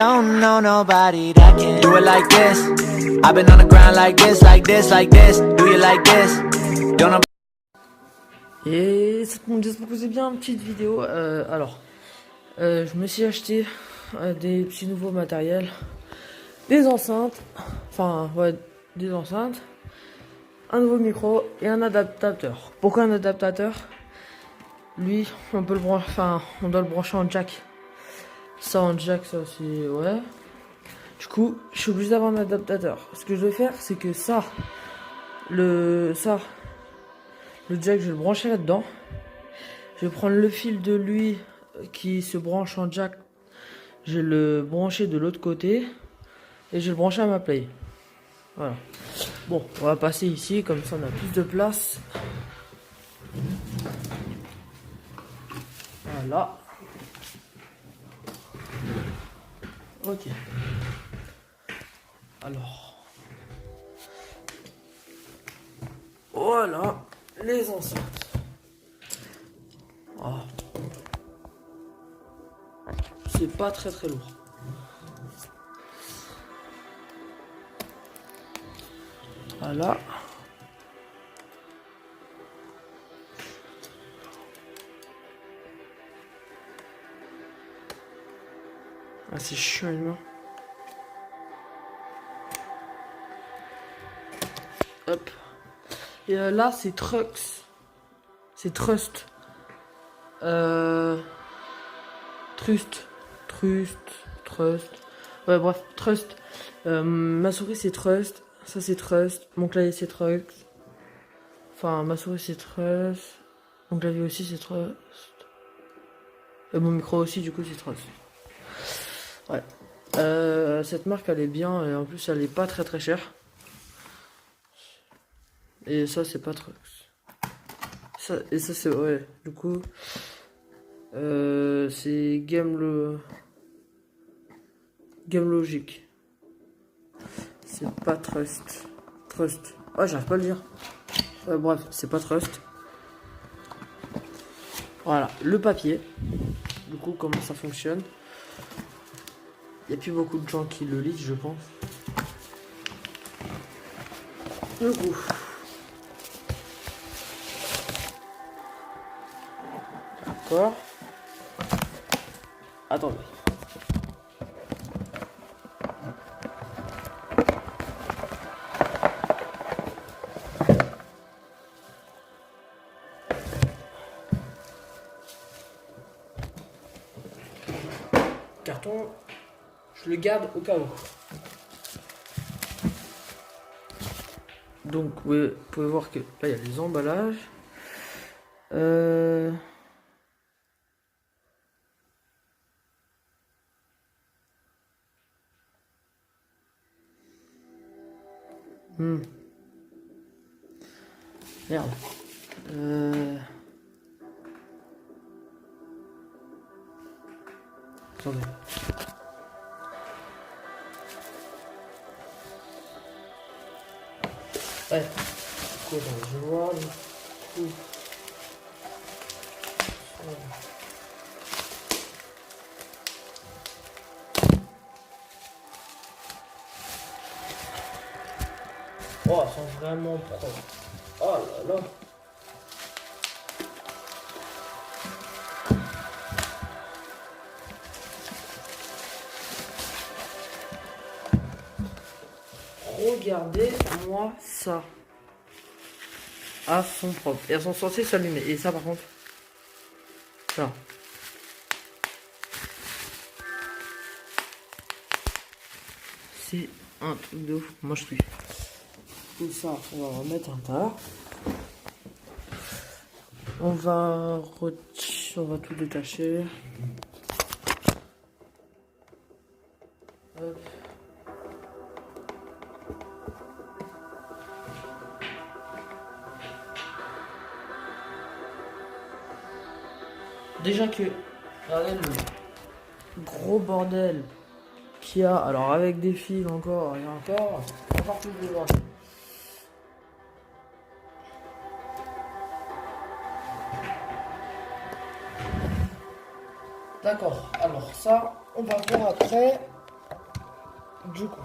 Don't know nobody that can do it like this. I've been on the ground like this, like this, like this. Do you like this? Don't know. Et c'est bon, j'espère que vous avez bien une petite vidéo. Je me suis acheté des petits nouveaux matériels, des enceintes, des enceintes, un nouveau micro et un adaptateur. Pourquoi un adaptateur? Lui, on peut le brancher, on doit le brancher en jack. Ça en jack, ça c'est ouais. Du coup, je suis obligé d'avoir un adaptateur. Ce que je vais faire, c'est que le jack, je vais le brancher là-dedans. Je vais prendre le fil de lui qui se branche en jack. Je vais le brancher de l'autre côté et je vais le brancher à ma play. Voilà. Bon, on va passer ici, comme ça on a plus de place. Voilà. Ok. Alors. Voilà les enceintes. Oh. C'est pas très lourd. Voilà. Ah, c'est chiant, non? Hop. Et là, c'est Trux. C'est Trust. Trust. Ouais, bref, Trust. Ma souris, c'est Trust. Ça, c'est Trust. Mon clavier, c'est Trux. Enfin, ma souris, c'est Trust. Mon clavier aussi, c'est Trust. Et mon micro aussi, du coup, c'est Trust. Ouais. Cette marque, elle est bien. Et en plus, elle est pas très chère. Et ça, c'est pas Trux. Ça, c'est... Ouais, du coup... c'est Game Logic. C'est pas Trust. Oh, j'arrive pas à le dire. Bref, c'est pas Trust. Voilà, le papier. Du coup, comment ça fonctionne. Il n'y a plus beaucoup de gens qui le lisent, je pense. Du coup. D'accord. Attendez. Carton, je le garde au cas où. Donc, vous pouvez voir que là, il y a les emballages. Merde. Attendez. Ouais. Je vois le coup. Oh, elles sont vraiment propres. Oh là là. Regardez-moi ça. À fond propre. Et elles sont censées s'allumer. Et ça par contre. Ça. C'est un truc de ouf. Moi je kiffe. Tout ça, on va remettre un tas. On va tout détacher. Hop. Déjà que, regardez le gros bordel qu'il y a, alors avec des fils encore et encore plus de bordel. D'accord, alors ça, on va voir après. Du coup.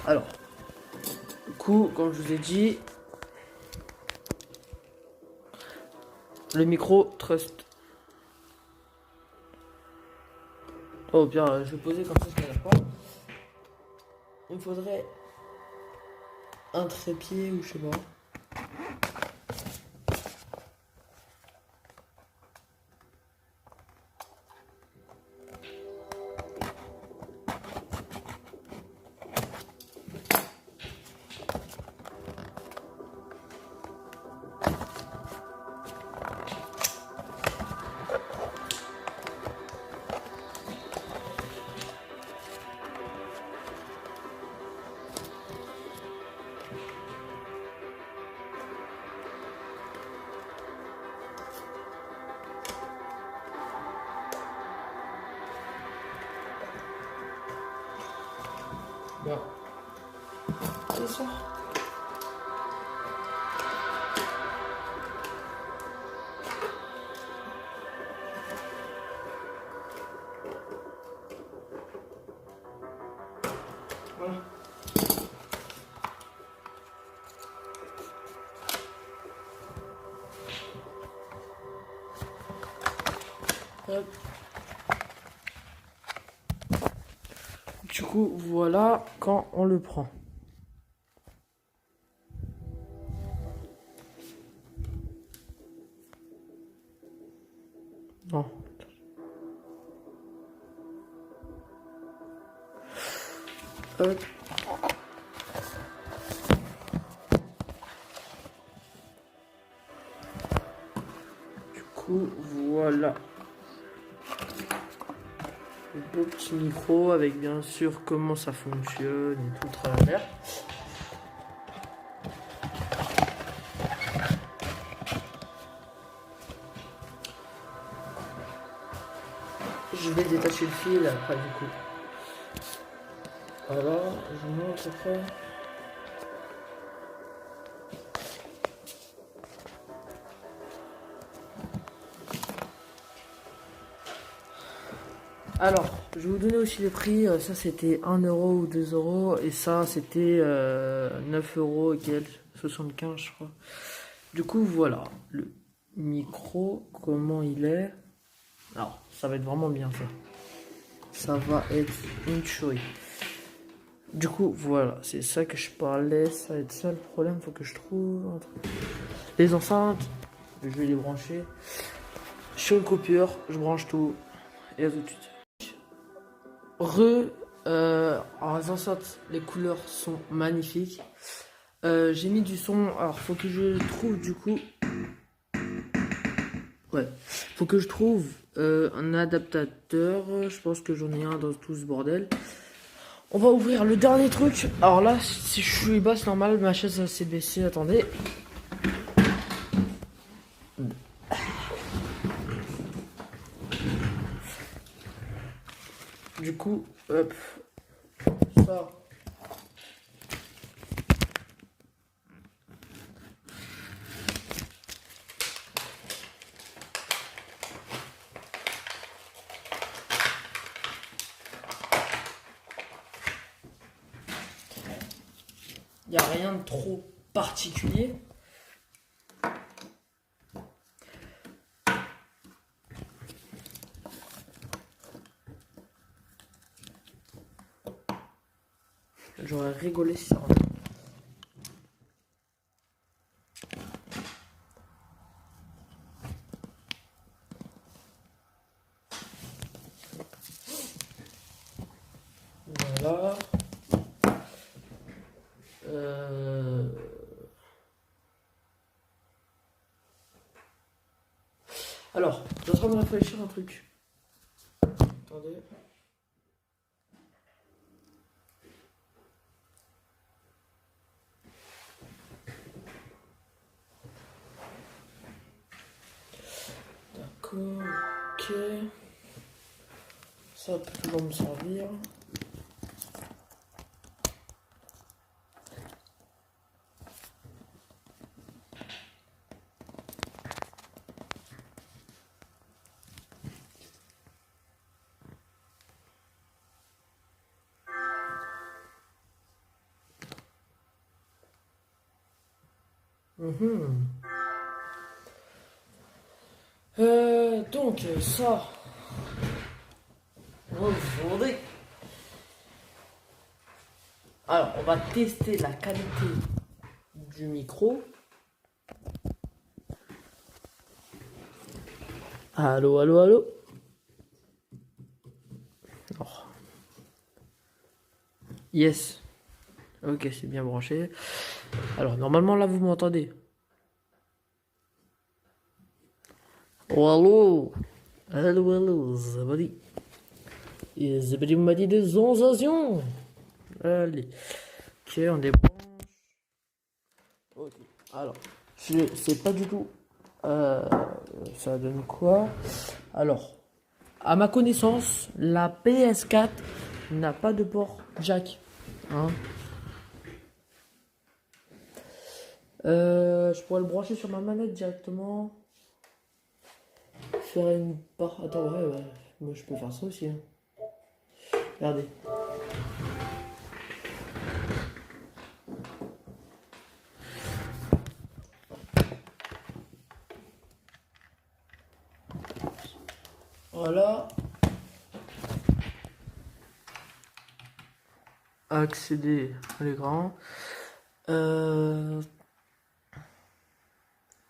Alors. Du coup, comme je vous ai dit, le micro Trust. Oh, bien, je vais poser comme ça, je ne pas. Il me faudrait un trépied ou je sais pas. Bon. C'est ça. Voilà. Hop. Du coup, voilà quand on le prend. Non. Hop. Du coup, voilà. Le beau petit micro avec bien sûr comment ça fonctionne et tout le travers. Je vais détacher le fil après du coup. Voilà, je vous montre après. Alors, je vais vous donner aussi le prix. Ça, c'était 1 euro ou 2 euros. Et ça, c'était 9 euros et quelques, 75, je crois. Du coup, voilà. Le micro, comment il est. Alors, ça va être vraiment bien, ça. Ça va être une chouille. Du coup, voilà. C'est ça que je parlais. Ça va être ça le problème. Faut que je trouve un truc. Les enceintes, je vais les brancher. Sur une coupure, je branche tout. Et à tout de suite. Alors les enceintes, les couleurs sont magnifiques. J'ai mis du son. Alors faut que je trouve du coup. Ouais. Faut que je trouve un adaptateur. Je pense que j'en ai un dans tout ce bordel. On va ouvrir le dernier truc. Alors là, si je suis basse normal, ma chaise s'est baissée. Attendez. Du coup, hop. Ça. Il n'y a rien de trop particulier. J'aurais rigolé si ça rentrait. Voilà. Alors, je suis en train de réfléchir à un truc. Attendez. D'accord, ok. Ça peut toujours me servir. Donc, ça. Aujourd'hui. Alors, on va tester la qualité du micro. Allô, allô, allô. Oh. Yes. Ok, c'est bien branché. Alors, normalement, là, vous m'entendez. Oh, allô. Allô, allô, Zabadi. Et Zabadi m'a dit des sensations. Allez. Ok, on débranche. Ok. Alors, je sais pas du tout. Ça donne quoi? Alors, à ma connaissance, la PS4 n'a pas de port jack. Hein. Je pourrais le brancher sur ma manette directement. Faire une part. Attends, ouais. Moi, je peux faire ça aussi. Hein. Regardez. Voilà. Accéder à l'écran.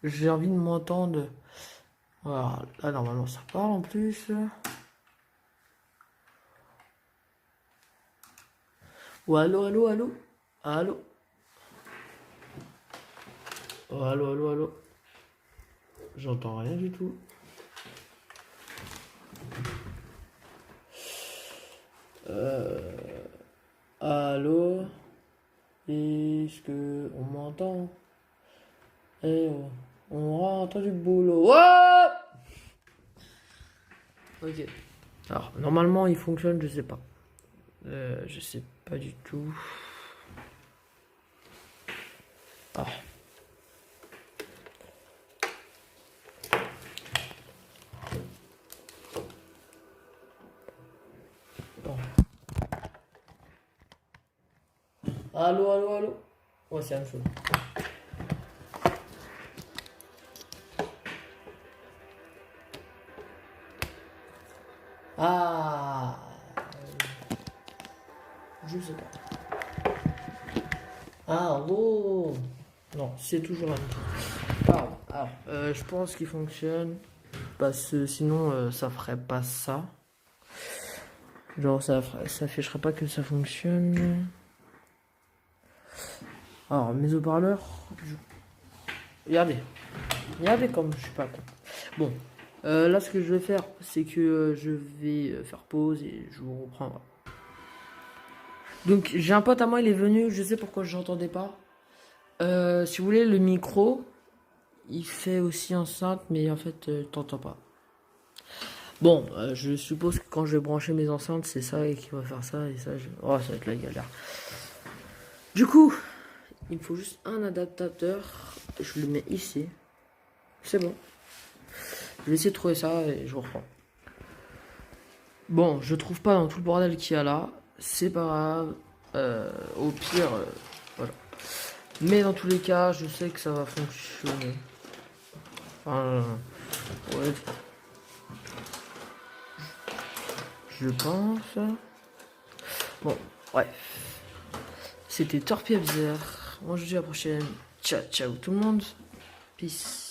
J'ai envie de m'entendre. Voilà, là normalement ça parle en plus. Oh, allô, allô, allô. Allô. Oh, allô, allô, allô. J'entends rien du tout. Allô. Est-ce que on m'entend? Eh, on rentre du boulot. Oh ok. Alors, normalement, il fonctionne, je sais pas. Je sais pas du tout. Ah. Bon. Allô, allô, allô. Ouais, c'est la même chose. Ah. Je sais pas. Ah, allô. Non, c'est toujours la même chose. Pardon. Alors, je pense qu'il fonctionne. Parce que sinon, ça ferait pas ça. Genre, ça afficherait pas que ça fonctionne. Alors, mes haut-parleurs. Regardez. Regardez comme je suis pas con. Bon. Là, ce que je vais faire, c'est que je vais faire pause et je vous reprendrai. Donc, j'ai un pote à moi, il est venu. Je sais pourquoi je n'entendais pas. Si vous voulez, le micro, il fait aussi enceinte, mais en fait, t'entends pas. Bon, je suppose que quand je vais brancher mes enceintes, c'est ça et qui va faire ça et ça. Oh, ça va être la galère. Du coup, il me faut juste un adaptateur. Je le mets ici. C'est bon. Je vais essayer de trouver ça et je vous reprends. Bon, je trouve pas dans tout le bordel qu'il y a là. C'est pas grave. Au pire, voilà. Mais dans tous les cas, je sais que ça va fonctionner. Enfin, ouais. Je pense. Bon, ouais. C'était Torpille Abzer. Moi, je vous dis à la prochaine. Ciao, ciao tout le monde. Peace.